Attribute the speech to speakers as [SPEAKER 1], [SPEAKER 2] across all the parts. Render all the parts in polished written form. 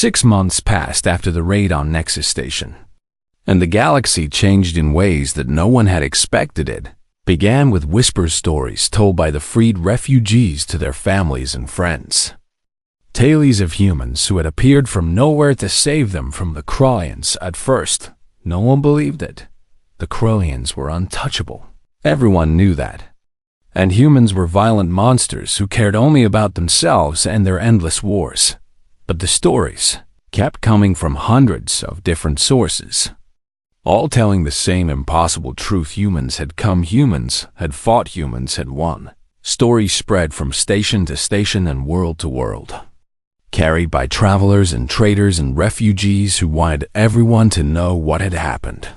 [SPEAKER 1] 6 months passed after the raid on Nexus Station, and the galaxy changed in ways that no one had expected it. Began with whisper stories told by the freed refugees to their families and friends. Tales of humans who had appeared from nowhere to save them from the Krullians. At first, no one believed it. The Krullians were untouchable. Everyone knew that. And humans were violent monsters who cared only about themselves and their endless wars. But the stories kept coming from hundreds of different sources, all telling the same impossible truth: humans had come, humans had fought, humans had won. Stories spread from station to station and world to world, carried by travelers and traders and refugees who wanted everyone to know what had happened.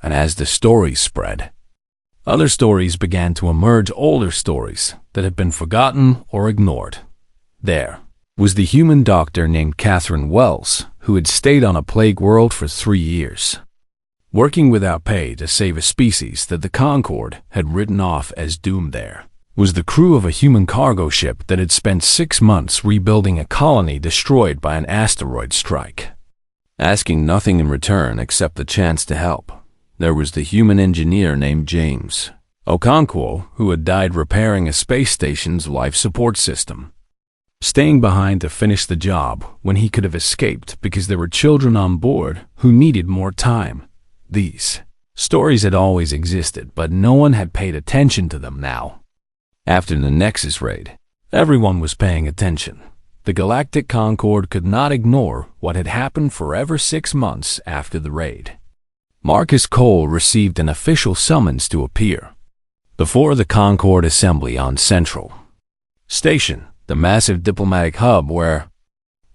[SPEAKER 1] And as the stories spread, other stories began to emerge, older stories that had been forgotten or ignored. There was the human doctor named Catherine Wells, who had stayed on a plague world for 3 years, working without pay to save a species that the Concord had written off as doomed. There was the crew of a human cargo ship that had spent 6 months rebuilding a colony destroyed by an asteroid strike, asking nothing in return except the chance to help. There was the human engineer named James Okonkwo, who had died repairing a space station's life support system, staying behind to finish the job when he could have escaped because there were children on board who needed more time. These stories had always existed, but no one had paid attention to them now. After the Nexus raid, everyone was paying attention. The Galactic Concord could not ignore what had happened forever. 6 months after the raid, Marcus Cole received an official summons to appear before the Concord Assembly on Central Station, the massive diplomatic hub where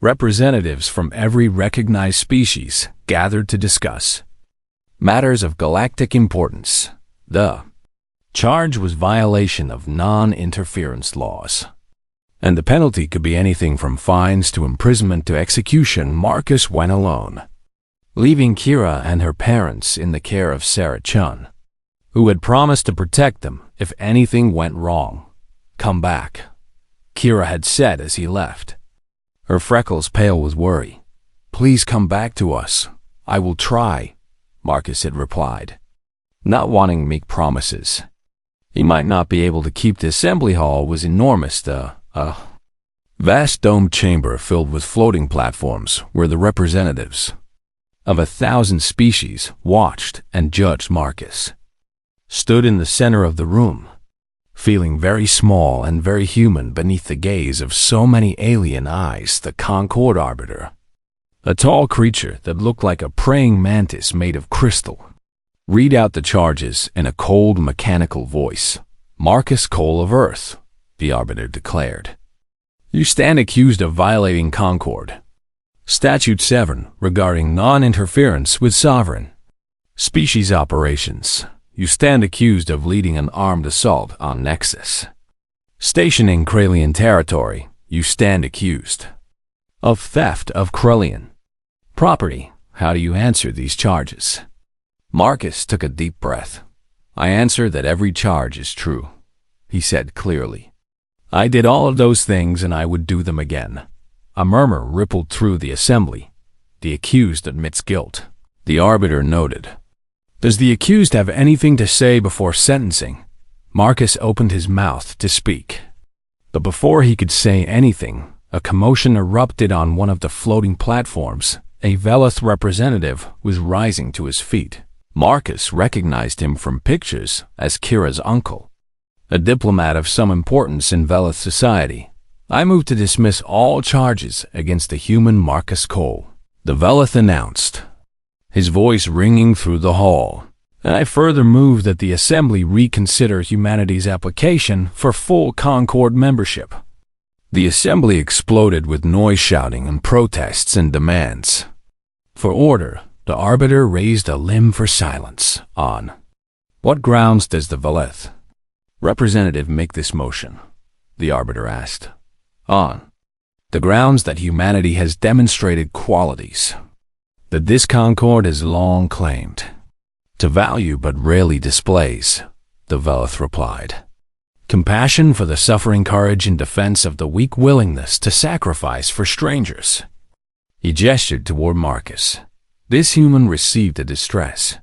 [SPEAKER 1] representatives from every recognized species gathered to discuss matters of galactic importance. The charge was violation of non-interference laws, and the penalty could be anything from fines to imprisonment to execution. Marcus went alone, leaving Kira and her parents in the care of Sarah Chun, who had promised to protect them if anything went wrong. "Come back," Kira had said as he left, her freckles pale with worry. "Please come back to us." "I will try," Marcus had replied, not wanting to make promises. He might not be able to keep. The assembly hall was enormous, a vast domed chamber filled with floating platforms where the representatives of 1,000 species watched and judged. Marcus stood in the center of the room, feeling very small and very human beneath the gaze of so many alien eyes. The Concord Arbiter, a tall creature that looked like a praying mantis made of crystal, read out the charges in a cold, mechanical voice. "Marcus Cole of Earth," the Arbiter declared, "you stand accused of violating Concord Statute 7 regarding non-interference with sovereign species operations. You stand accused of leading an armed assault on Nexus Station in Krullian territory. You stand accused of theft of Krullian property. How do you answer these charges?" Marcus took a deep breath. "I answer that every charge is true," he said clearly. "I did all of those things and I would do them again." A murmur rippled through the assembly. "The accused admits guilt," the Arbiter noted. "Does the accused have anything to say before sentencing?" Marcus opened his mouth to speak, but before he could say anything, a commotion erupted on one of the floating platforms. A Velith representative was rising to his feet. Marcus recognized him from pictures as Kira's uncle, a diplomat of some importance in Velith society. "I move to dismiss all charges against the human Marcus Cole," the Velith announced, his voice ringing through the hall. "And I further move that the Assembly reconsider humanity's application for full Concord membership." The Assembly exploded with noise, shouting, and protests and demands. For order, the Arbiter raised a limb for silence. "On what grounds does the Velith representative make this motion?" the Arbiter asked. "On the grounds that humanity has demonstrated qualities that this Concord has long claimed to value but rarely displays," the Velith replied. "Compassion for the suffering, courage in defense of the weak, willingness to sacrifice for strangers." He gestured toward Marcus. This human received a distress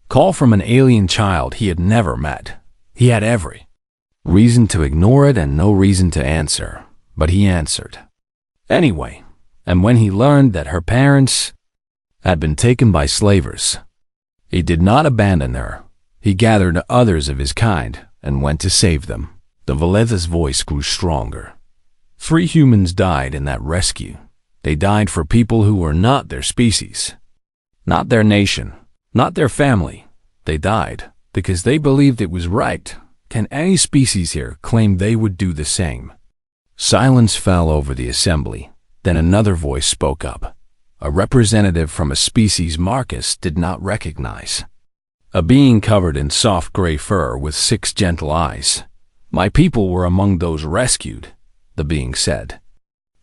[SPEAKER 1] call from an alien child he had never met. He had every reason to ignore it and no reason to answer, but he answered anyway. And when he learned that her parents had been taken by slavers, he did not abandon her. He gathered others of his kind and went to save them. The Valetha's voice grew stronger. 3 humans died in that rescue. They died for people who were not their species, not their nation, not their family. They died because they believed it was right. Can any species here claim they would do the same? Silence fell over the assembly. Then another voice spoke up, a representative from a species Marcus did not recognize. A being covered in soft gray fur with 6 gentle eyes. My people were among those rescued, the being said.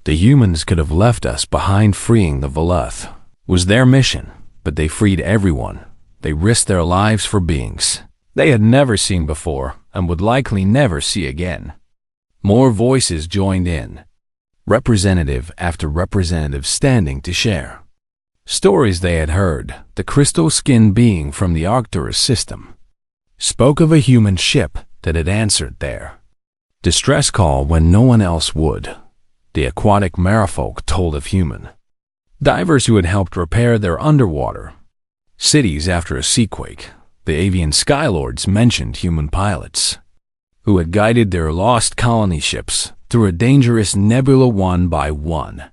[SPEAKER 1] The humans could have left us behind. Freeing the Valeth was their mission, but they freed everyone. They risked their lives for beings they had never seen before and would likely never see again. More voices joined in, representative after representative standing to share stories they had heard. The crystal-skinned being from the Arcturus system spoke of a human ship that had answered their distress call when no one else would. The aquatic merfolk told of human divers who had helped repair their underwater cities after a seaquake. The avian skylords mentioned human pilots who had guided their lost colony ships through a dangerous nebula one by one.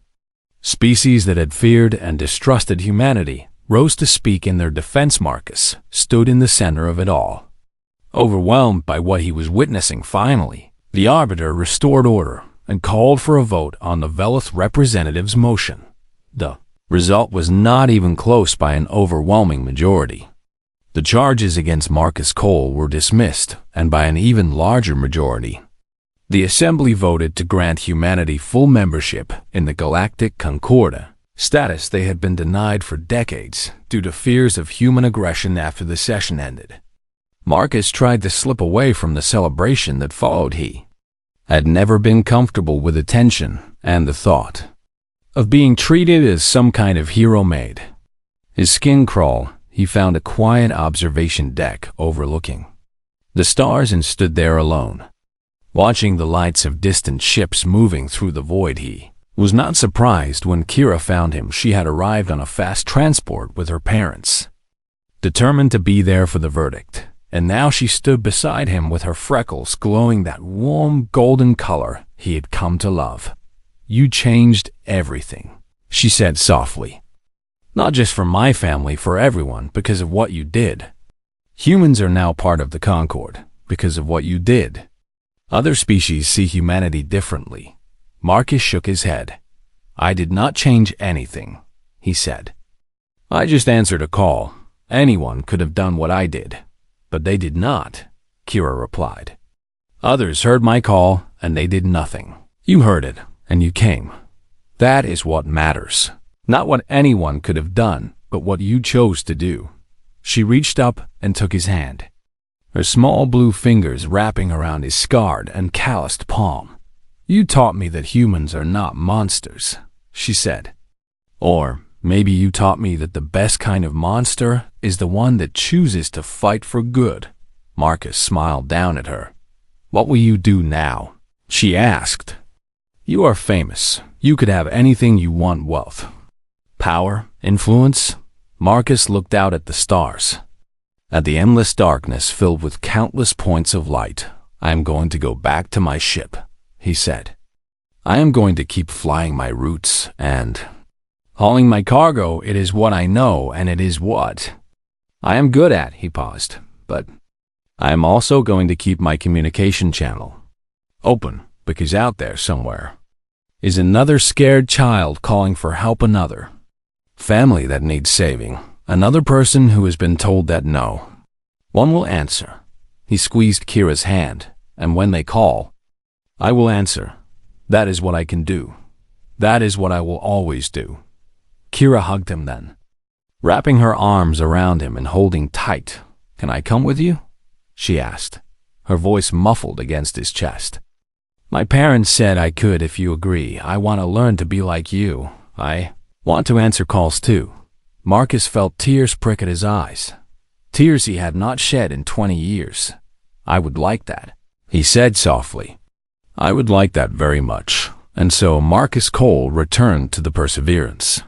[SPEAKER 1] Species that had feared and distrusted humanity rose to speak in their defense. Marcus stood in the center of it all. Overwhelmed by what he was witnessing, finally, the Arbiter restored order and called for a vote on the Velith representative's motion. The result was not even close by an overwhelming majority. The charges against Marcus Cole were dismissed, and by an even larger majority. The Assembly voted to grant humanity full membership in the Galactic Concordia, status they had been denied for decades due to fears of human aggression after the session ended. Marcus tried to slip away from the celebration that followed. He had never been comfortable with attention and the thought of being treated as some kind of hero made his skin crawl. He found a quiet observation deck overlooking the stars and stood there alone, watching the lights of distant ships moving through the void. He was not surprised when Kira found him. She had arrived on a fast transport with her parents, determined to be there for the verdict, and now she stood beside him with her freckles glowing that warm golden color he had come to love. "You changed everything," she said softly. "Not just for my family, for everyone, because of what you did. Humans are now part of the Concord because of what you did. Other species see humanity differently." Marcus shook his head. "I did not change anything," he said. "I just answered a call. Anyone could have done what I did, but they did not," Kira replied. "Others heard my call, and they did nothing. You heard it, and you came. That is what matters. Not what anyone could have done, but what you chose to do." She reached up and took his hand, her small blue fingers wrapping around his scarred and calloused palm. "You taught me that humans are not monsters," she said. "Or maybe you taught me that the best kind of monster is the one that chooses to fight for good." Marcus smiled down at her. "What will you do now?" she asked. "You are famous. You could have anything you want: wealth, power, influence." Marcus looked out at the stars, at the endless darkness filled with countless points of light. "I am going to go back to my ship," he said. "I am going to keep flying my routes and hauling my cargo. It is what I know, and it is what I am good at." He paused. "But I am also going to keep my communication channel open, because out there somewhere is another scared child calling for help, another family that needs saving, another person who has been told that no one will answer." He squeezed Kira's hand. "And when they call, I will answer. That is what I can do. That is what I will always do." Kira hugged him then, wrapping her arms around him and holding tight. "Can I come with you?" she asked, her voice muffled against his chest. "My parents said I could if you agree. I want to learn to be like you. Want to answer calls too. Marcus felt tears prick at his eyes. Tears he had not shed in 20 years. I would like that, he said softly. I would like that very much. And so Marcus Cole returned to the Perseverance,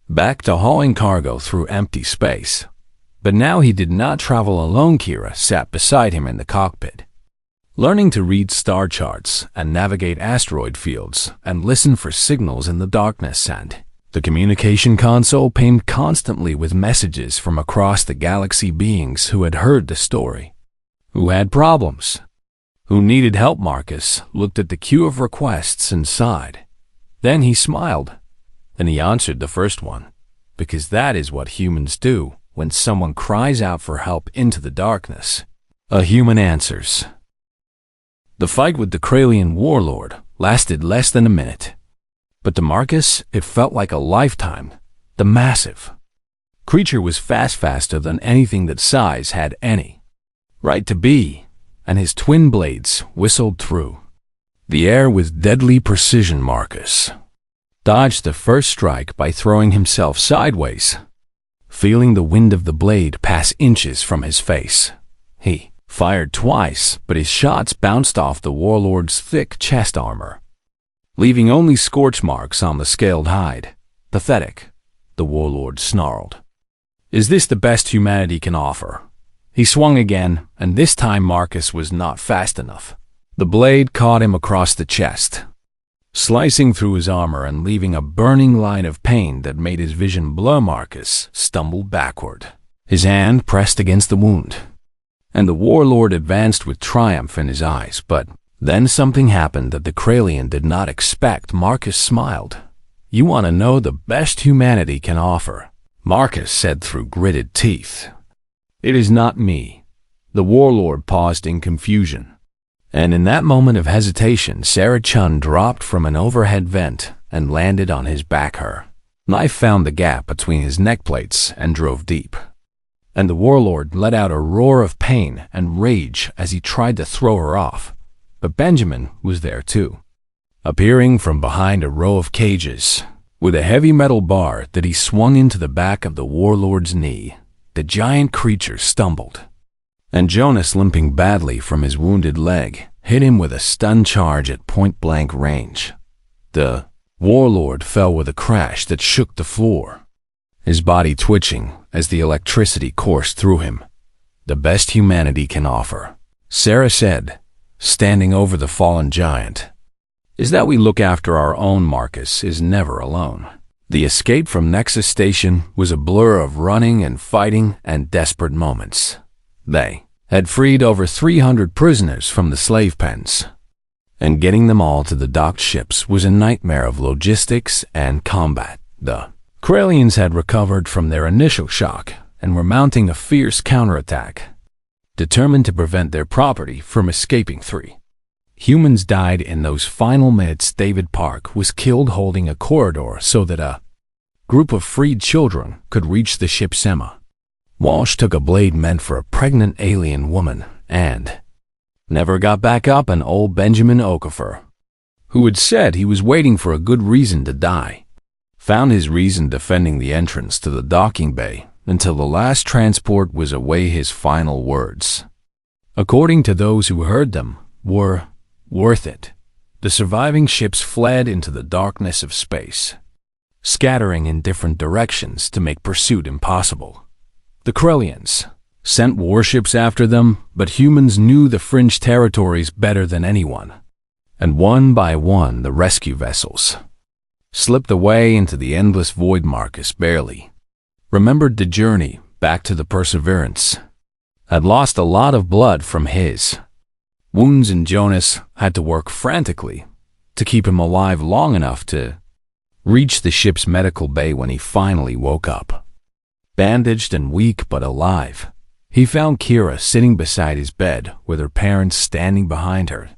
[SPEAKER 1] back to hauling cargo through empty space. But now he did not travel alone. Kira sat beside him in the cockpit, learning to read star charts and navigate asteroid fields and listen for signals in the darkness, and the communication console pinged constantly with messages from across the galaxy, beings who had heard the story, who had problems, who needed help. Marcus looked at the queue of requests and sighed. Then he smiled. Then he answered the first one, because that is what humans do when someone cries out for help into the darkness. A human answers. The fight with the Kralian warlord lasted less than a minute. But to Marcus, it felt like a lifetime. The massive creature was faster than anything that size had any right to be, and his twin blades whistled through the air with deadly precision. Marcus dodged the first strike by throwing himself sideways, feeling the wind of the blade pass inches from his face. He fired twice, but his shots bounced off the warlord's thick chest armor, leaving only scorch marks on the scaled hide. Pathetic, the warlord snarled. Is this the best humanity can offer? He swung again, and this time Marcus was not fast enough. The blade caught him across the chest, slicing through his armor and leaving a burning line of pain that made his vision blur. Marcus stumbled backward, his hand pressed against the wound, and the warlord advanced with triumph in his eyes. But then something happened that the Kralian did not expect. Marcus smiled. You want to know the best humanity can offer? Marcus said through gritted teeth. It is not me. The warlord paused in confusion. And in that moment of hesitation, Sarah Chun dropped from an overhead vent and landed on his back. Her knife found the gap between his neck plates and drove deep. And the warlord let out a roar of pain and rage as he tried to throw her off. But Benjamin was there too, appearing from behind a row of cages with a heavy metal bar that he swung into the back of the warlord's knee. The giant creature stumbled, and Jonas, limping badly from his wounded leg, hit him with a stun charge at point-blank range. The warlord fell with a crash that shook the floor, his body twitching as the electricity coursed through him. The best humanity can offer, Sarah said, standing over the fallen giant, is that we look after our own. Marcus is never alone. The escape from Nexus Station was a blur of running and fighting and desperate moments. They had freed over 300 prisoners from the slave pens, and getting them all to the docked ships was a nightmare of logistics and combat. The Kralians had recovered from their initial shock and were mounting a fierce counterattack, determined to prevent their property from escaping. 3 humans died in those final minutes. David Park was killed holding a corridor so that a group of freed children could reach the ship's Emma. Walsh took a blade meant for a pregnant alien woman and never got back up. And old Benjamin Okafor, who had said he was waiting for a good reason to die, found his reason defending the entrance to the docking bay until the last transport was away. His final words, according to those who heard them, were worth it. The surviving ships fled into the darkness of space, scattering in different directions to make pursuit impossible. The Kralians sent warships after them, but humans knew the fringe territories better than anyone. And one by one, the rescue vessels slipped away into the endless void. Marcus barely remembered the journey back to the Perseverance, had lost a lot of blood from his wounds, and Jonas had to work frantically to keep him alive long enough to reach the ship's medical bay. When he finally woke up, bandaged and weak but alive, he found Kira sitting beside his bed with her parents standing behind her.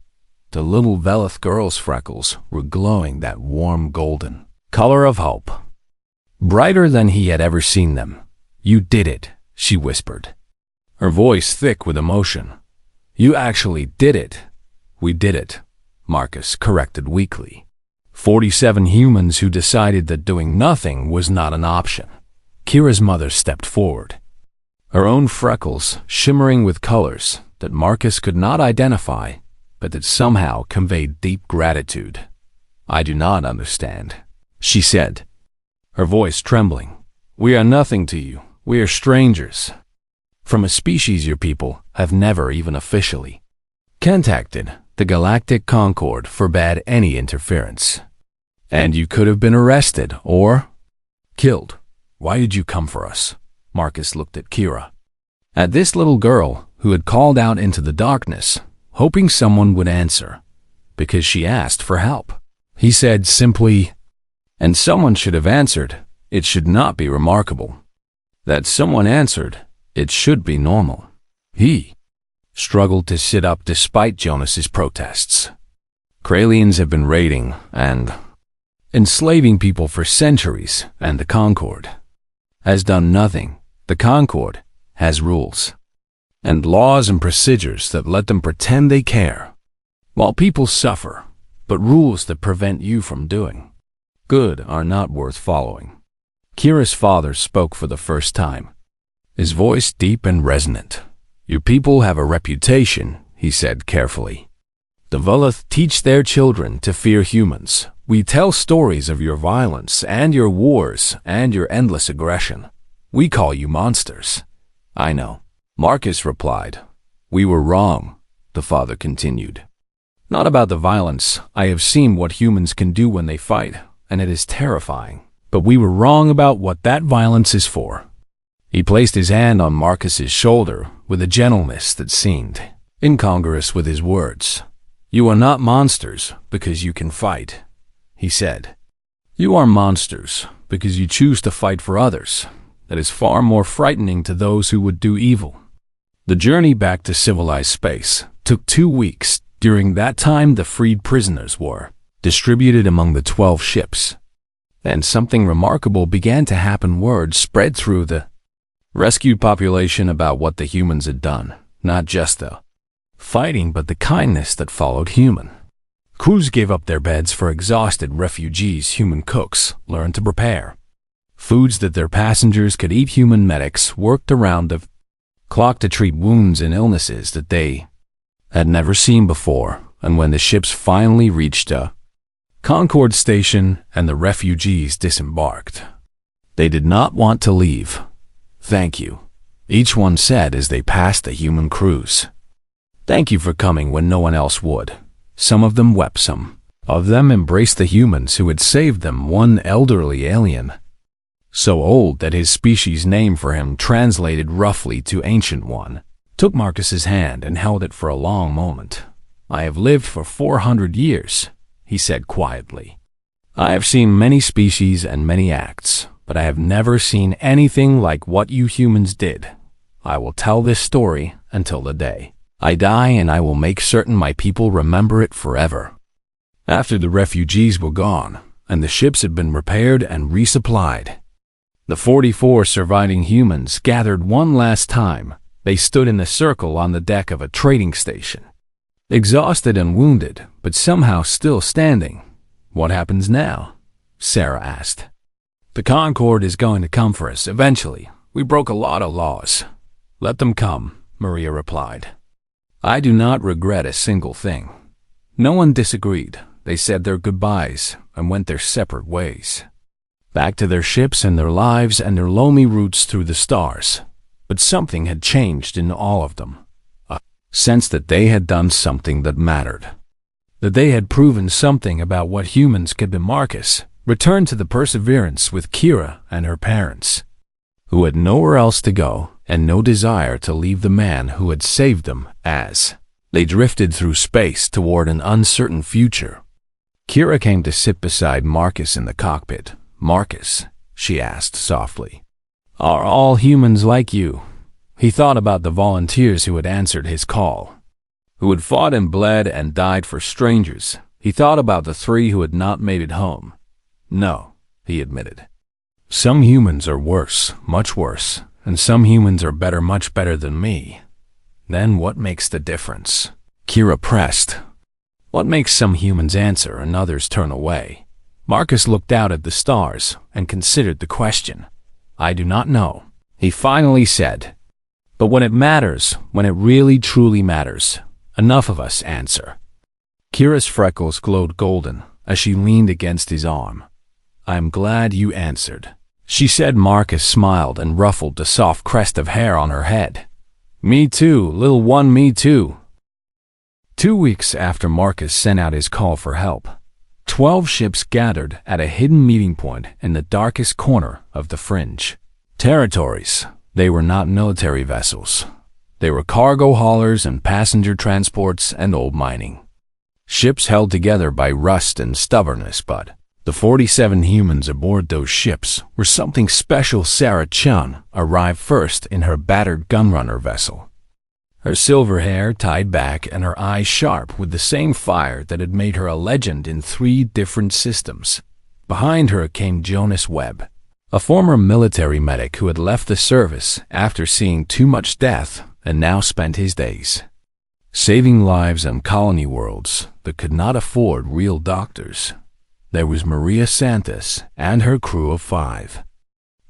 [SPEAKER 1] The little Velith girl's freckles were glowing that warm golden color of hope, brighter than he had ever seen them. You did it, she whispered, her voice thick with emotion. You actually did it. We did it, Marcus corrected weakly. 47 humans who decided that doing nothing was not an option. Kira's mother stepped forward, her own freckles shimmering with colors that Marcus could not identify, but that somehow conveyed deep gratitude. "I do not understand," she said, her voice trembling. "We are nothing to you. We are strangers from a species your people have never even officially contacted. The Galactic Concord forbade any interference. And you could have been arrested or killed. Why did you come for us?" Marcus looked at Kira. At this little girl who had called out into the darkness, hoping someone would answer, because she asked for help. He said simply, and someone should have answered. It should not be remarkable. That someone answered, it should be normal. He struggled to sit up despite Jonas's protests. Kralians have been raiding and enslaving people for centuries, and the Concord has done nothing. The Concord has rules and laws and procedures that let them pretend they care, while people suffer, but rules that prevent you from doing good are not worth following. Kira's father spoke for the first time, his voice deep and resonant. "Your people have a reputation," he said carefully. "The Voleth teach their children to fear humans. We tell stories of your violence and your wars and your endless aggression. We call you monsters." "I know," Marcus replied. "We were wrong," the father continued. "Not about the violence. I have seen what humans can do when they fight, and it is terrifying. But we were wrong about what that violence is for." He placed his hand on Marcus's shoulder with a gentleness that seemed incongruous with his words. "You are not monsters because you can fight," he said. "You are monsters because you choose to fight for others. That is far more frightening to those who would do evil." The journey back to civilized space took 2 weeks. During that time, the freed prisoners were distributed among the 12 ships. Then something remarkable began to happen. Word spread through the rescued population about what the humans had done, not just the fighting, but the kindness that followed human. Crews gave up their beds for exhausted refugees. Human cooks learned to prepare foods that their passengers could eat. Human medics worked around the clock to treat wounds and illnesses that they had never seen before. And when the ships finally reached a Concord station and the refugees disembarked, they did not want to leave. "Thank you," each one said as they passed the human crews. "Thank you for coming when no one else would." Some of them wept. Some of them embraced the humans who had saved them. One elderly alien, so old that his species name for him translated roughly to Ancient One, took Marcus's hand and held it for a long moment. "I have lived for 400 years, he said quietly. "I have seen many species and many acts, but I have never seen anything like what you humans did. I will tell this story until the day I die, and I will make certain my people remember it forever." After the refugees were gone, and the ships had been repaired and resupplied, the 44 surviving humans gathered one last time. They stood in a circle on the deck of a trading station, exhausted and wounded, but somehow still standing. "What happens now?" Sarah asked. "The Concord is going to come for us eventually. We broke a lot of laws." "Let them come," Maria replied. "I do not regret a single thing." No one disagreed. They said their goodbyes and went their separate ways, back to their ships and their lives and their lonely routes through the stars. But something had changed in all of them. A sense that they had done something that mattered, that they had proven something about what humans could be. Marcus returned to the Perseverance with Kira and her parents, who had nowhere else to go and no desire to leave the man who had saved them, as they drifted through space toward an uncertain future. Kira came to sit beside Marcus in the cockpit. "Marcus," she asked softly, "are all humans like you?" He thought about the volunteers who had answered his call, who had fought and bled and died for strangers. He thought about the 3 who had not made it home. "No," he admitted. "Some humans are worse, much worse, and some humans are better, much better than me." "Then what makes the difference?" Kira pressed. "What makes some humans answer and others turn away?" Marcus looked out at the stars and considered the question. "I do not know," he finally said. "But when it matters, when it really truly matters, enough of us answer." Kira's freckles glowed golden as she leaned against his arm. "I'm glad you answered," she said. Marcus smiled and ruffled the soft crest of hair on her head. "Me too, little one, me too." 2 weeks after Marcus sent out his call for help, 12 ships gathered at a hidden meeting point in the darkest corner of the Fringe territories. They were not military vessels. They were cargo haulers and passenger transports and old mining ships held together by rust and stubbornness, but the 47 humans aboard those ships were something special. Sarah Chun arrived first in her battered gunrunner vessel, her silver hair tied back and her eyes sharp with the same fire that had made her a legend in 3 different systems. Behind her came Jonas Webb, a former military medic who had left the service after seeing too much death and now spent his days saving lives on colony worlds that could not afford real doctors. There was Maria Santos and her crew of 5.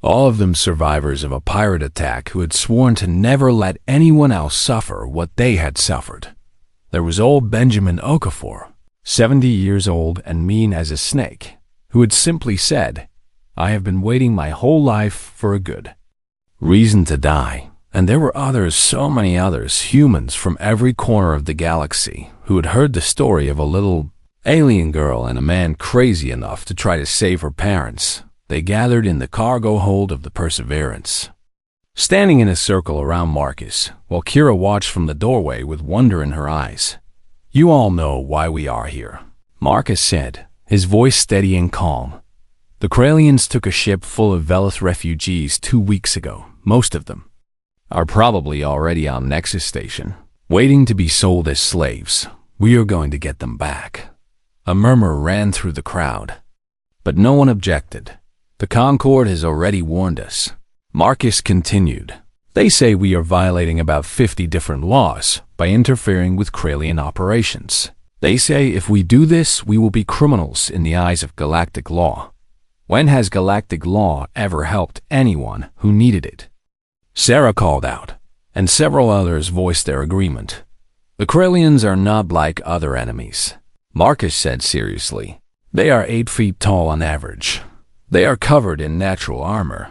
[SPEAKER 1] All of them survivors of a pirate attack who had sworn to never let anyone else suffer what they had suffered. There was old Benjamin Okafor, 70 years old and mean as a snake, who had simply said, "I have been waiting my whole life for a good reason to die." And there were others, so many others, humans from every corner of the galaxy, who had heard the story of a little alien girl and a man crazy enough to try to save her parents. They gathered in the cargo hold of the Perseverance, standing in a circle around Marcus, while Kira watched from the doorway with wonder in her eyes. "You all know why we are here," Marcus said, his voice steady and calm. "The Kralians took a ship full of Velith refugees 2 weeks ago. Most of them are probably already on Nexus Station, waiting to be sold as slaves. We are going to get them back." A murmur ran through the crowd, but no one objected. "The Concord has already warned us," Marcus continued. "They say we are violating about 50 different laws by interfering with Kralian operations. They say if we do this, we will be criminals in the eyes of galactic law. When has galactic law ever helped anyone who needed it?" Sarah called out, and several others voiced their agreement. "The Kralians are not like other enemies," Marcus said seriously. "They are 8 feet tall on average. They are covered in natural armor.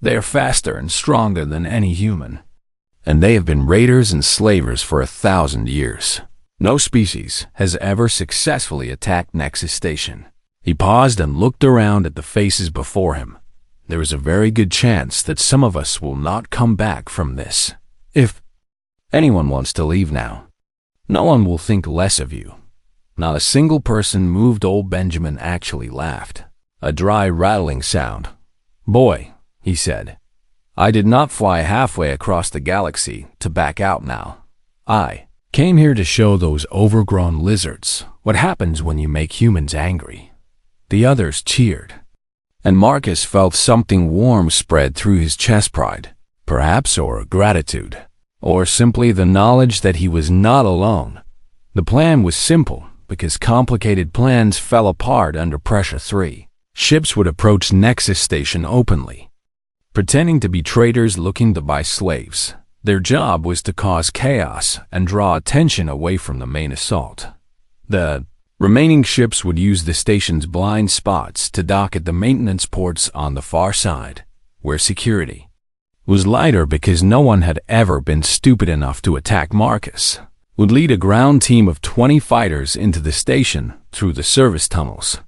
[SPEAKER 1] They are faster and stronger than any human. And they have been raiders and slavers for 1,000 years. No species has ever successfully attacked Nexus Station." He paused and looked around at the faces before him. "There is a very good chance that some of us will not come back from this. If anyone wants to leave now, no one will think less of you." Not a single person moved. Old Benjamin actually laughed, a dry rattling sound. "Boy," he said, "I did not fly halfway across the galaxy to back out now. I came here to show those overgrown lizards what happens when you make humans angry." The others cheered, and Marcus felt something warm spread through his chest. Pride, perhaps, or gratitude, or simply the knowledge that he was not alone. The plan was simple, because complicated plans fell apart under pressure. 3 ships would approach Nexus Station openly, pretending to be traders looking to buy slaves. Their job was to cause chaos and draw attention away from the main assault. The remaining ships would use the station's blind spots to dock at the maintenance ports on the far side, where security was lighter because no one had ever been stupid enough to attack. Marcus would lead a ground team of 20 fighters into the station through the service tunnels,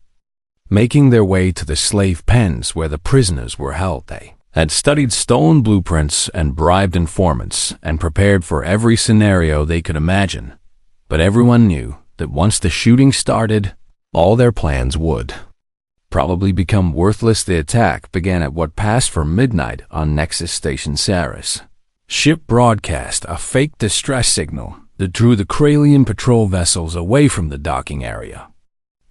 [SPEAKER 1] making their way to the slave pens where the prisoners were held. They had studied stolen blueprints and bribed informants and prepared for every scenario they could imagine. But everyone knew that once the shooting started, all their plans would probably become worthless. The attack began at what passed for midnight on Nexus Station. Sarah's ship broadcast a fake distress signal that drew the Kralian patrol vessels away from the docking area.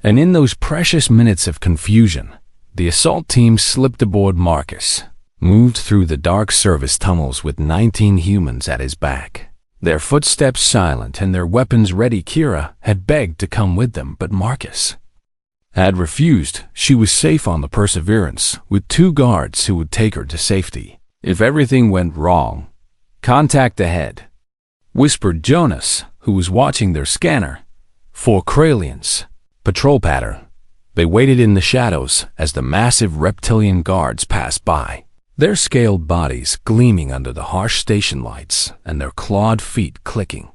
[SPEAKER 1] And in those precious minutes of confusion, the assault team slipped aboard. Marcus moved through the dark service tunnels with 19 humans at his back, their footsteps silent and their weapons ready. Kira had begged to come with them, but Marcus had refused, she was safe on the Perseverance with 2 guards who would take her to safety. If everything went wrong, contact ahead, whispered Jonas, who was watching their scanner. 4 Kralians, patrol pattern. They waited in the shadows as the massive reptilian guards passed by, their scaled bodies gleaming under the harsh station lights and their clawed feet clicking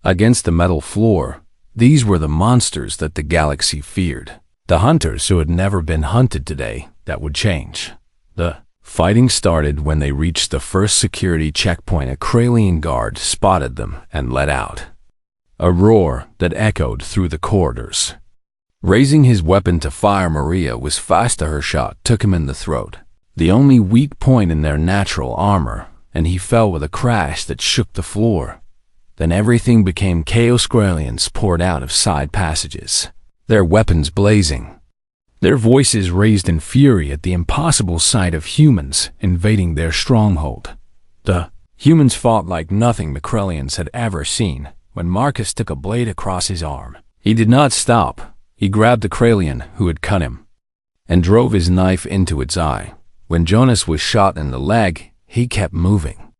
[SPEAKER 1] against the metal floor. These were the monsters that the galaxy feared, the hunters who had never been hunted today. That would change. The fighting started when they reached the first security checkpoint. A Kralian guard spotted them and let out a roar that echoed through the corridors. Raising his weapon to fire, Maria was fast. Her shot took him in the throat, the only weak point in their natural armor, and he fell with a crash that shook the floor. Then everything became chaos. Kralians poured out of side passages, their weapons blazing, their voices raised in fury at the impossible sight of humans invading their stronghold. The humans fought like nothing the Kralians had ever seen. When Marcus took a blade across his arm, he did not stop. He grabbed the Kralian who had cut him and drove his knife into its eye. When Jonas was shot in the leg, he kept moving,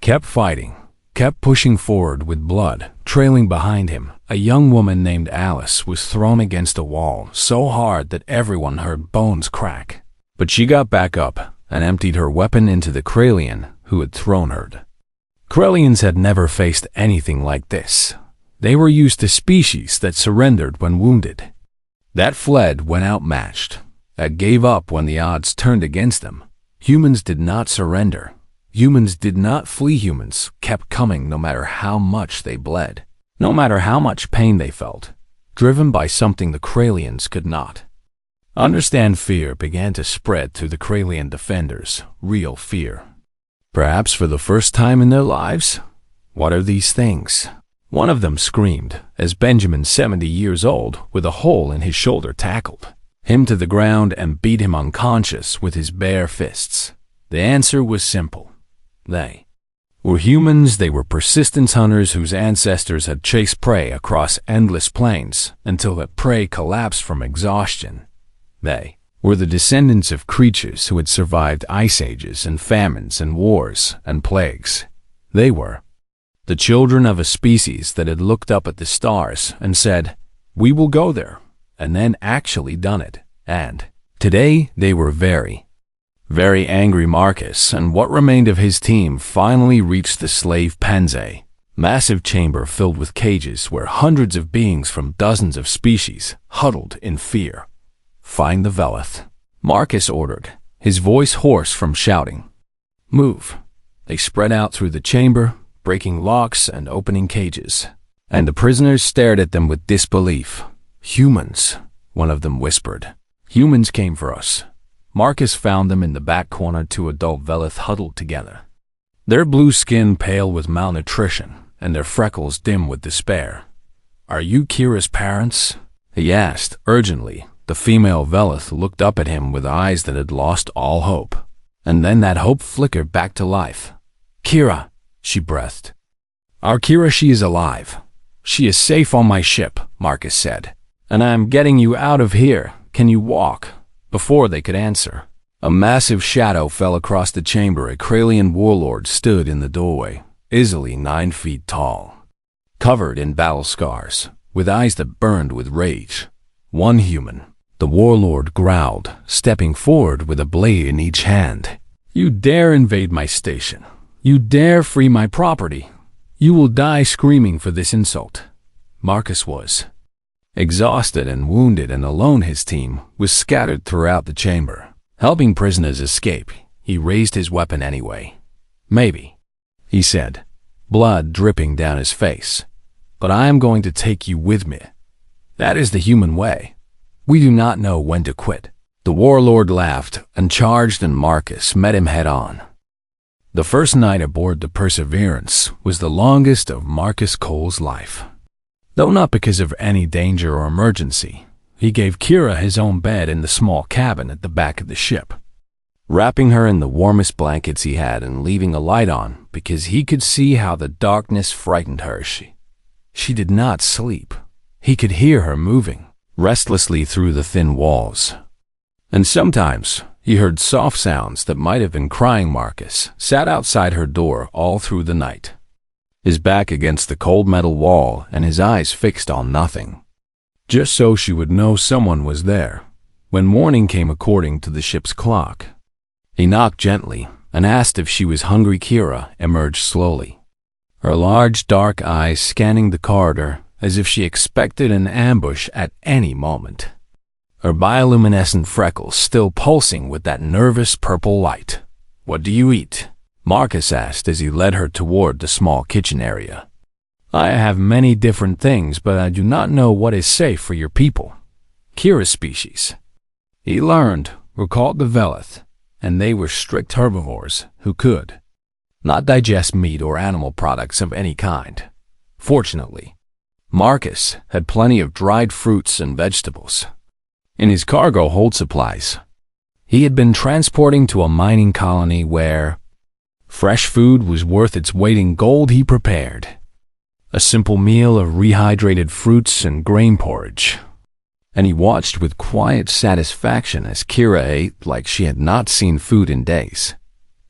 [SPEAKER 1] kept fighting, kept pushing forward with blood trailing behind him. A young woman named Alice was thrown against a wall so hard that everyone heard bones crack. But she got back up and emptied her weapon into the Kralian who had thrown her. Kralians had never faced anything like this. They were used to species that surrendered when wounded, that fled when outmatched, that gave up when the odds turned against them. Humans did not surrender. Humans did not flee. Humans kept coming no matter how much they bled, no matter how much pain they felt, driven by something the Kralians could not understand. Fear began to spread through the Kralian defenders, real fear. Perhaps for the first time in their lives. What are these things? One of them screamed as Benjamin, 70 years old, with a hole in his shoulder, tackled him to the ground and beat him unconscious with his bare fists. The answer was simple. They were humans. They were persistence hunters whose ancestors had chased prey across endless plains until that prey collapsed from exhaustion. They were the descendants of creatures who had survived ice ages and famines and wars and plagues. They were the children of a species that had looked up at the stars and said, "We will go there," and then actually done it. And today they were very angry. Marcus and what remained of his team finally reached the slave Penzay, massive chamber filled with cages where hundreds of beings from dozens of species huddled in fear. "Find the Velith," Marcus ordered, his voice hoarse from shouting. "Move." They spread out through the chamber, breaking locks and opening cages, and the prisoners stared at them with disbelief. "Humans," one of them whispered. "Humans came for us." Marcus found them in the back corner. 2 adult Velith huddled together, their blue skin pale with malnutrition and their freckles dim with despair. "Are you Kira's parents?" he asked urgently. The female Velith looked up at him with eyes that had lost all hope, and then that hope flickered back to life. "Kira," she breathed. "Our Kira, she is alive. She is safe on my ship," Marcus said. "And I am getting you out of here. Can you walk?" Before they could answer, a massive shadow fell across the chamber. A Kralian warlord stood in the doorway, easily 9 feet tall, covered in battle scars, with eyes that burned with rage. One human. The warlord growled, stepping forward with a blade in each hand. "You dare invade my station. You dare free my property. You will die screaming for this insult." Marcus was exhausted and wounded, and alone his team was scattered throughout the chamber, helping prisoners escape. He raised his weapon anyway. "Maybe," he said, blood dripping down his face, "but I am going to take you with me. That is the human way. We do not know when to quit." The warlord laughed and charged, and Marcus met him head-on. The first night aboard the Perseverance was the longest of Marcus Cole's life. Though not because of any danger or emergency, he gave Kira his own bed in the small cabin at the back of the ship, wrapping her in the warmest blankets he had and leaving a light on because he could see how the darkness frightened her. She did not sleep. He could hear her moving, restlessly through the thin walls. And sometimes he heard soft sounds that might have been crying. Marcus sat outside her door all through the night, his back against the cold metal wall and his eyes fixed on nothing, just so she would know someone was there. When morning came according to the ship's clock, he knocked gently and asked if she was hungry. Kira emerged slowly, her large dark eyes scanning the corridor as if she expected an ambush at any moment, her bioluminescent freckles still pulsing with that nervous purple light. "What do you eat?" Marcus asked as he led her toward the small kitchen area. "I have many different things, but I do not know what is safe for your people." Kira's species, he learned, were called the Velith, and they were strict herbivores who could not digest meat or animal products of any kind. Fortunately, Marcus had plenty of dried fruits and vegetables in his cargo hold supplies. He had been transporting to a mining colony where fresh food was worth its weight in gold. He prepared a simple meal of rehydrated fruits and grain porridge, and he watched with quiet satisfaction as Kira ate like she had not seen food in days.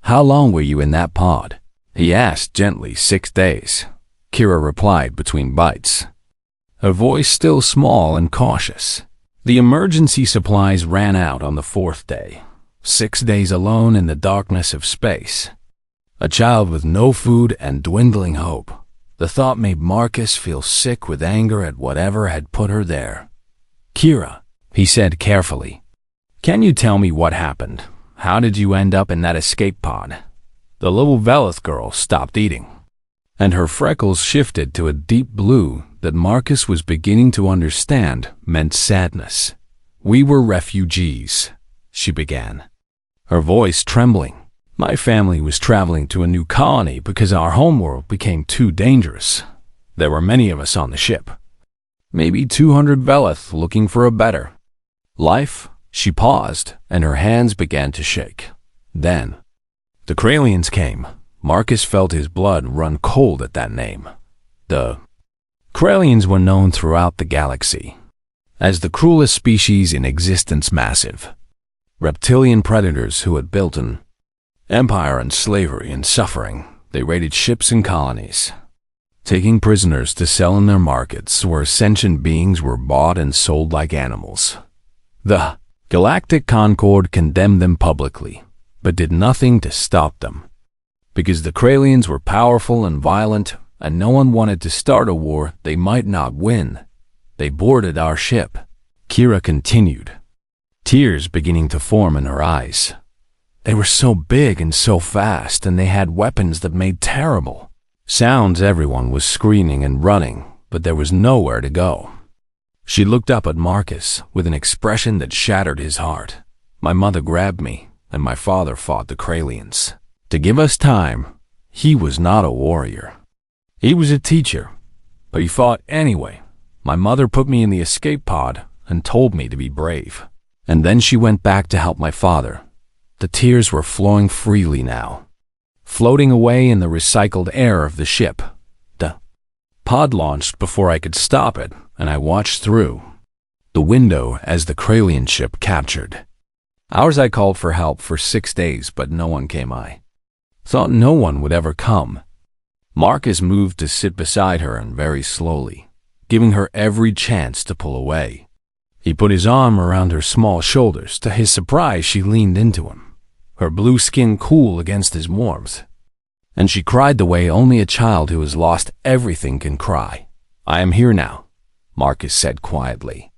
[SPEAKER 1] "How long were you in that pod?" he asked gently. 6 days, Kira replied between bites, her voice still small and cautious. The emergency supplies ran out on the 4th day. 6 days alone in the darkness of space. A child with no food and dwindling hope. The thought made Marcus feel sick with anger at whatever had put her there. "Kira," he said carefully, "can you tell me what happened? How did you end up in that escape pod?" The little Velith girl stopped eating, and her freckles shifted to a deep blue that Marcus was beginning to understand meant sadness. "We were refugees," she began, her voice trembling. "My family was traveling to a new colony because our homeworld became too dangerous. There were many of us on the ship. Maybe 200 Velith looking for a better life." She paused, and her hands began to shake. Then the Kralians came. Marcus felt his blood run cold at that name. The Kralians were known throughout the galaxy as the cruelest species in existence. Massive reptilian predators who had built an empire on slavery and suffering. They raided ships and colonies, taking prisoners to sell in their markets where sentient beings were bought and sold like animals. The Galactic Concord condemned them publicly, but did nothing to stop them. Because the Kralians were powerful and violent, and no one wanted to start a war they might not win, they boarded our ship. Kira continued, tears beginning to form in her eyes. They were so big and so fast, and they had weapons that made terrible sounds. Everyone was screaming and running, but there was nowhere to go. She looked up at Marcus with an expression that shattered his heart. "My mother grabbed me, and my father fought the Kralians to give us time. He was not a warrior. He was a teacher, but he fought anyway. My mother put me in the escape pod and told me to be brave. And then she went back to help my father." The tears were flowing freely now, floating away in the recycled air of the ship. The pod launched before I could stop it, and I watched through the window as the Kralian ship captured ours. I called for help for 6 days, but no one came. I thought no one would ever come. Marcus moved to sit beside her, and very slowly, giving her every chance to pull away. He put his arm around her small shoulders. To his surprise, she leaned into him, her blue skin cool against his warmth, and she cried the way only a child who has lost everything can cry. "I am here now," Marcus said quietly.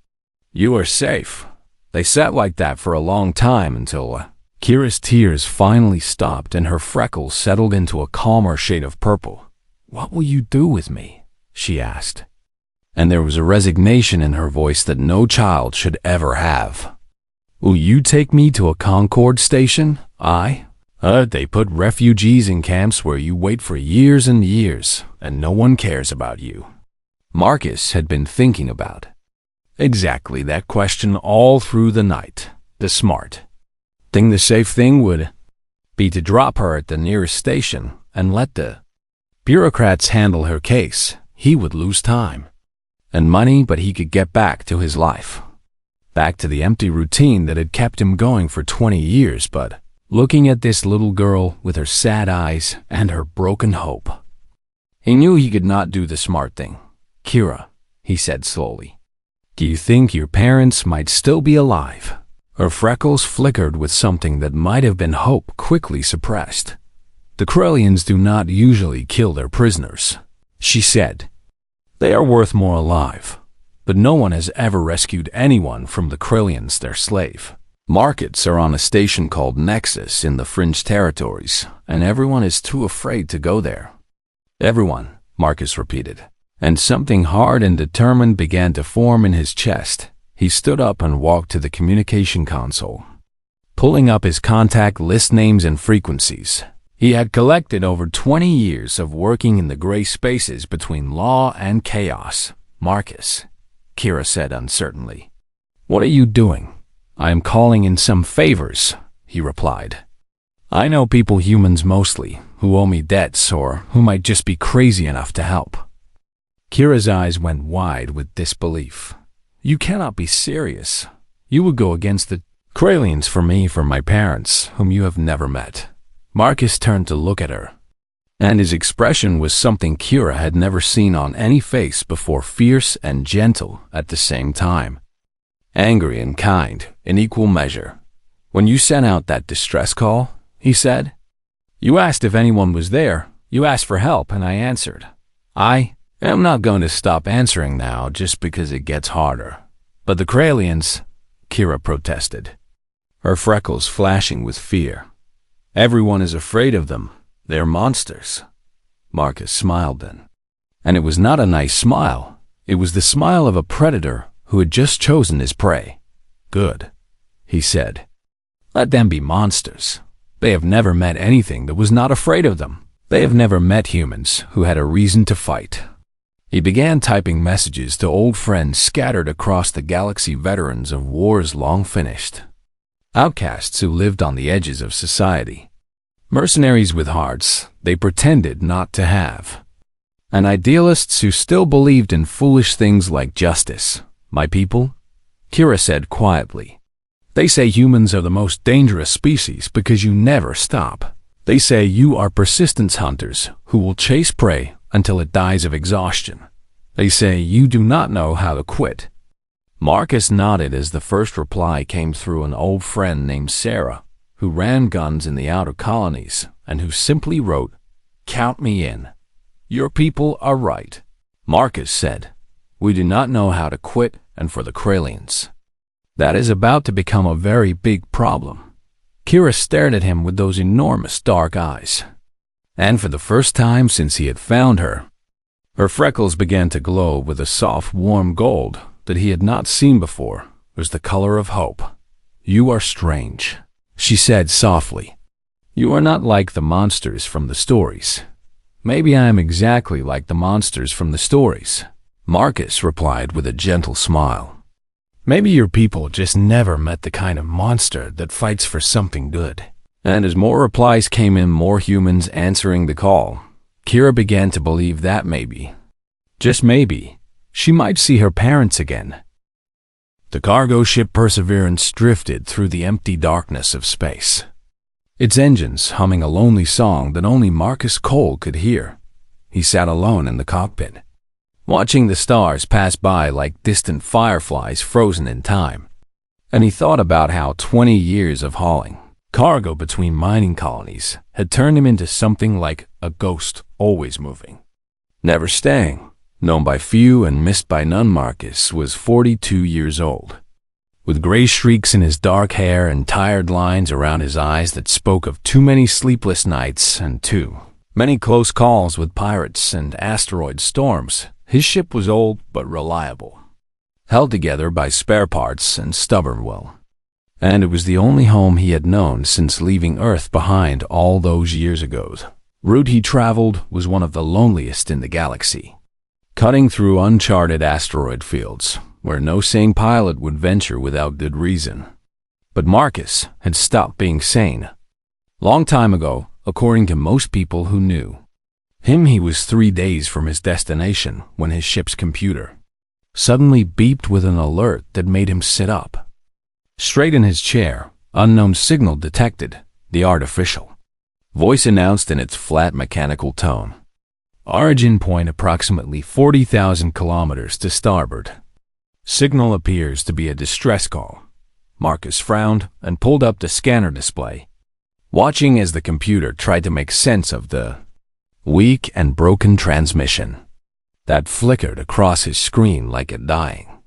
[SPEAKER 1] "You are safe." They sat like that for a long time until Kira's tears finally stopped and her freckles settled into a calmer shade of purple. "What will you do with me?" she asked, and there was a resignation in her voice that no child should ever have. "Will you take me to a Concord station?" They put refugees in camps where you wait for years and years, and no one cares about you." Marcus had been thinking about exactly that question all through the night. The safe thing would be to drop her at the nearest station and let the bureaucrats handle her case. He would lose time. and money, but he could get back to his life. Back to the empty routine that had kept him going for 20 years, but looking at this little girl with her sad eyes and her broken hope, he knew he could not do the smart thing. "Kira," he said slowly, "do you think your parents might still be alive?" Her freckles flickered with something that might have been hope quickly suppressed. "The Corellians do not usually kill their prisoners," she said. "They are worth more alive, but no one has ever rescued anyone from the Corellians, their slave. Markets are on a station called Nexus in the Fringe Territories, and everyone is too afraid to go there." "Everyone," Marcus repeated, and something hard and determined began to form in his chest. He stood up and walked to the communication console, pulling up his contact list names and frequencies. He had collected over 20 years of working in the gray spaces between law and chaos. "Marcus," Kira said uncertainly. "What are you doing?" "I am calling in some favors," he replied. "I know people, humans mostly, who owe me debts or who might just be crazy enough to help." Kira's eyes went wide with disbelief. "You cannot be serious. You would go against the Corellians for me, for my parents, whom you have never met." Marcus turned to look at her, and his expression was something Kira had never seen on any face before, fierce and gentle at the same time. Angry and kind in equal measure. "When you sent out that distress call," he said, "you asked if anyone was there. You asked for help, and I answered. I am not going to stop answering now just because it gets harder." "But the Corellians," Kira protested, her freckles flashing with fear. "Everyone is afraid of them. They're monsters." Marcus smiled then. And it was not a nice smile. It was the smile of a predator who had just chosen his prey. "Good," he said. "Let them be monsters. They have never met anything that was not afraid of them. They have never met humans who had a reason to fight." He began typing messages to old friends scattered across the galaxy, veterans of wars long finished, outcasts who lived on the edges of society, mercenaries with hearts they pretended not to have, and idealists who still believed in foolish things like justice. "My people," Kira said quietly, "they say humans are the most dangerous species because you never stop. They say you are persistence hunters who will chase prey until it dies of exhaustion. They say you do not know how to quit." Marcus nodded as the first reply came through an old friend named Sarah, who ran guns in the outer colonies and who simply wrote, "Count me in. Your people are right." Marcus said, "We do not know how to quit, and for the Corellians, that is about to become a very big problem." Kira stared at him with those enormous dark eyes, and for the first time since he had found her, her freckles began to glow with a soft, warm gold that he had not seen before. It was the color of hope. "You are strange," she said softly. "You are not like the monsters from the stories." "Maybe I am exactly like the monsters from the stories," Marcus replied with a gentle smile. "Maybe your people just never met the kind of monster that fights for something good." And as more replies came in, more humans answering the call, Kira began to believe that maybe, just maybe, she might see her parents again. The cargo ship Perseverance drifted through the empty darkness of space, its engines humming a lonely song that only Marcus Cole could hear. He sat alone in the cockpit, watching the stars pass by like distant fireflies frozen in time. And he thought about how 20 years of hauling cargo between mining colonies had turned him into something like a ghost, always moving, never staying. Known by few and missed by none, Marcus was 42 years old, with gray streaks in his dark hair and tired lines around his eyes that spoke of too many sleepless nights and too many close calls with pirates and asteroid storms. His ship was old but reliable, held together by spare parts and stubborn will, and it was the only home he had known since leaving Earth behind all those years ago. Route he traveled was one of the loneliest in the galaxy, cutting through uncharted asteroid fields where no sane pilot would venture without good reason. But Marcus had stopped being sane long time ago, according to most people who knew him. He was 3 days from his destination when his ship's computer suddenly beeped with an alert that made him sit up. Straight in his chair, unknown signal detected, the artificial voice announced in its flat mechanical tone. Origin point approximately 40,000 kilometers to starboard. Signal appears to be a distress call. Marcus frowned and pulled up the scanner display, watching as the computer tried to make sense of the weak and broken transmission that flickered across his screen like a dying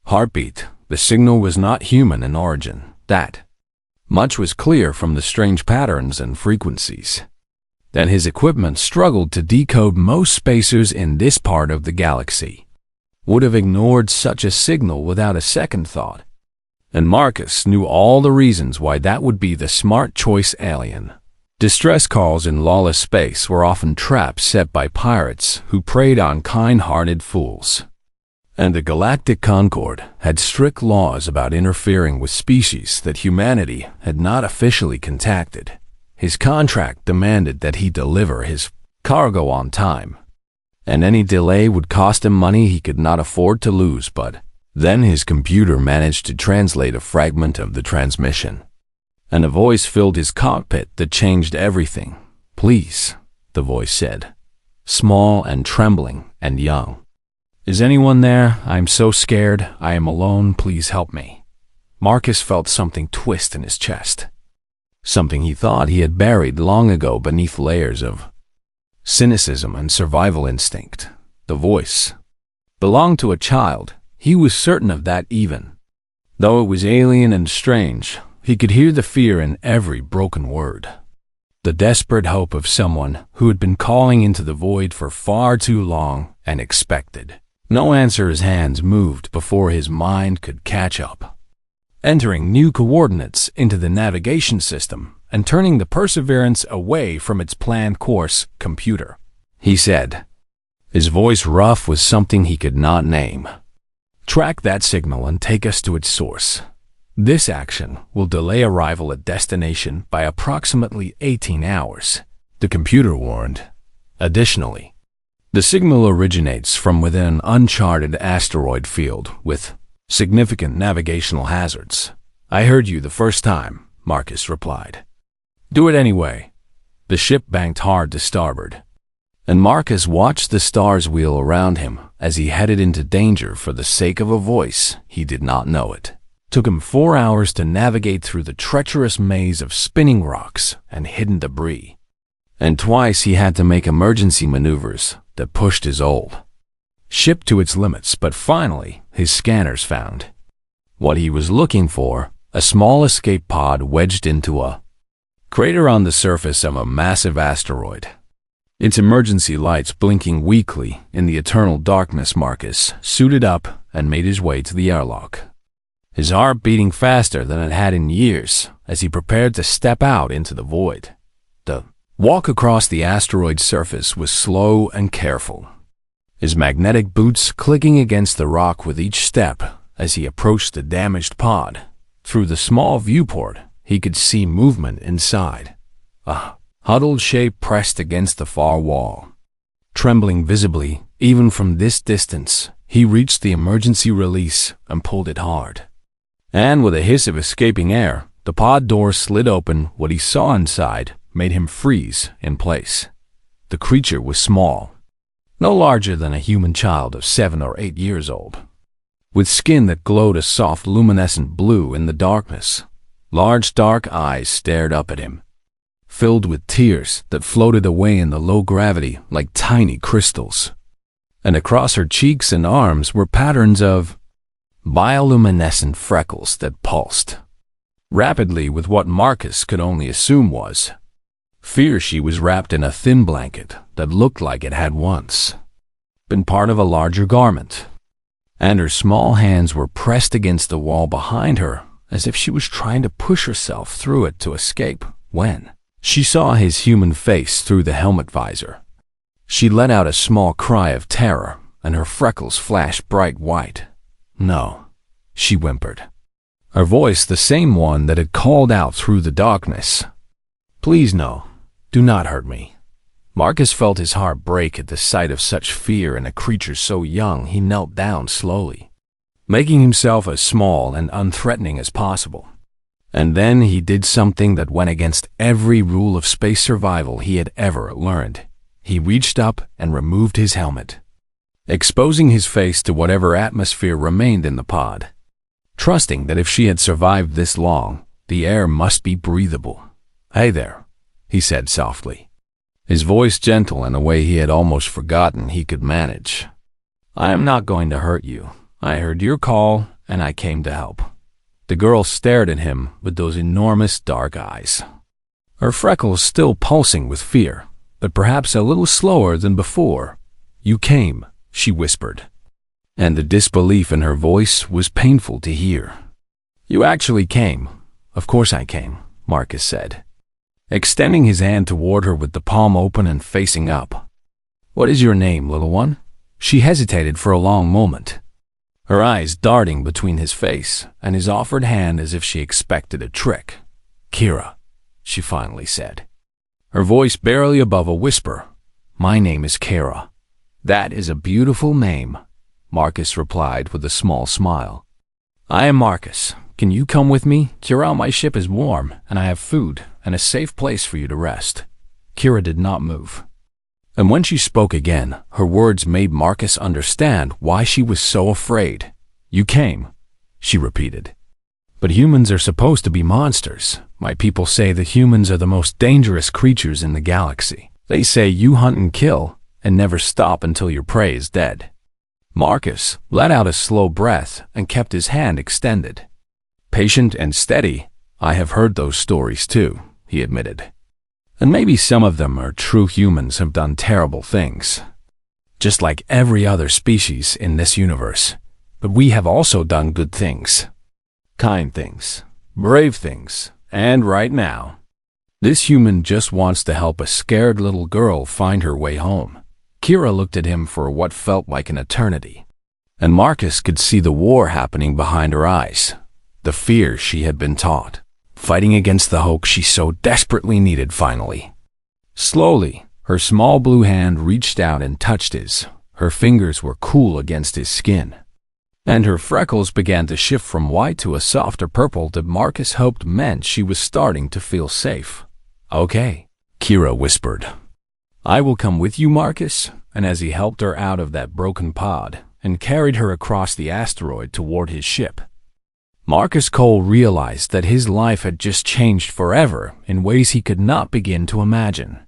[SPEAKER 1] heartbeat. The signal was not human in origin. That much was clear from the strange patterns and frequencies that his equipment struggled to decode. Most spacers in this part of the galaxy would have ignored such a signal without a second thought. And Marcus knew all the reasons why that would be the smart choice. Alien distress calls in lawless space were often traps set by pirates who preyed on kind-hearted fools. And the Galactic Concord had strict laws about interfering with species that humanity had not officially contacted. His contract demanded that he deliver his cargo on time, and any delay would cost him money he could not afford to lose. But then his computer managed to translate a fragment of the transmission, and a voice filled his cockpit that changed everything. "Please," the voice said, small and trembling and young. "Is anyone there? I'm so scared. I am alone. Please help me." Marcus felt something twist in his chest, something he thought he had buried long ago beneath layers of cynicism and survival instinct. The voice belonged to a child. He was certain of that. Even though it was alien and strange, he could hear the fear in every broken word, the desperate hope of someone who had been calling into the void for far too long and expected no answer. His hands moved before his mind could catch up, entering new coordinates into the navigation system and turning the Perseverance away from its planned course. "Computer," he said, his voice rough with something he could not name, "track that signal and take us to its source. This action will delay arrival at destination by approximately 18 hours, the computer warned. Additionally, the signal originates from within an uncharted asteroid field with significant navigational hazards. "I heard you the first time," Marcus replied. "Do it anyway." The ship banked hard to starboard, and Marcus watched the stars wheel around him as he headed into danger for the sake of a voice he did not know. It took him 4 hours to navigate through the treacherous maze of spinning rocks and hidden debris, and twice he had to make emergency maneuvers that pushed his old ship to its limits. But finally, his scanners found what he was looking for: a small escape pod wedged into a crater on the surface of a massive asteroid, its emergency lights blinking weakly in the eternal darkness. Marcus suited up and made his way to the airlock, his heart beating faster than it had in years as he prepared to step out into the void. The walk across the asteroid's surface was slow and careful, his magnetic boots clicking against the rock with each step as he approached the damaged pod. Through the small viewport, he could see movement inside, a huddled shape pressed against the far wall. Trembling visibly, even from this distance, he reached the emergency release and pulled it hard. And with a hiss of escaping air, the pod door slid open. What he saw inside made him freeze in place. The creature was small, no larger than a human child of 7 or 8 years old, with skin that glowed a soft luminescent blue in the darkness. Large dark eyes stared up at him, filled with tears that floated away in the low gravity like tiny crystals. And across her cheeks and arms were patterns of bioluminescent freckles that pulsed rapidly with what Marcus could only assume was fear. She was wrapped in a thin blanket that looked like it had once been part of a larger garment, and her small hands were pressed against the wall behind her as if she was trying to push herself through it to escape. When she saw his human face through the helmet visor, she let out a small cry of terror, and her freckles flashed bright white. "No," she whimpered, her voice the same one that had called out through the darkness. "Please no, do not hurt me." Marcus felt his heart break at the sight of such fear in a creature so young. He knelt down slowly, making himself as small and unthreatening as possible. And then he did something that went against every rule of space survival he had ever learned. He reached up and removed his helmet, exposing his face to whatever atmosphere remained in the pod, trusting that if she had survived this long, the air must be breathable. "Hey there," he said softly, his voice gentle in a way he had almost forgotten he could manage. "I am not going to hurt you. I heard your call, and I came to help." The girl stared at him with those enormous dark eyes, her freckles still pulsing with fear, but perhaps a little slower than before. "You came," she whispered, and the disbelief in her voice was painful to hear. "You actually came." "Of course I came," Marcus said, extending his hand toward her with the palm open and facing up. "What is your name, little one?" She hesitated for a long moment, her eyes darting between his face and his offered hand as if she expected a trick. "Kira," she finally said, her voice barely above a whisper. "My name is Kira." "That is a beautiful name," Marcus replied with a small smile. "I am Marcus. Can you come with me? Kira, my ship is warm, and I have food and a safe place for you to rest." Kira did not move, and when she spoke again, her words made Marcus understand why she was so afraid. "You came," she repeated. "But humans are supposed to be monsters. My people say that humans are the most dangerous creatures in the galaxy. They say you hunt and kill, and never stop until your prey is dead." Marcus let out a slow breath and kept his hand extended. "Patient and steady, I have heard those stories too," he admitted. "And maybe some of them are true. Humans have done terrible things, just like every other species in this universe. But we have also done good things, kind things, brave things, and right now, this human just wants to help a scared little girl find her way home." Kira looked at him for what felt like an eternity, and Marcus could see the war happening behind her eyes, the fear she had been taught, fighting against the hope she so desperately needed finally. Slowly, her small blue hand reached out and touched his. Her fingers were cool against his skin, and her freckles began to shift from white to a softer purple that Marcus hoped meant she was starting to feel safe. "Okay," Kira whispered. "I will come with you, Marcus," and as he helped her out of that broken pod and carried her across the asteroid toward his ship, Marcus Cole realized that his life had just changed forever in ways he could not begin to imagine.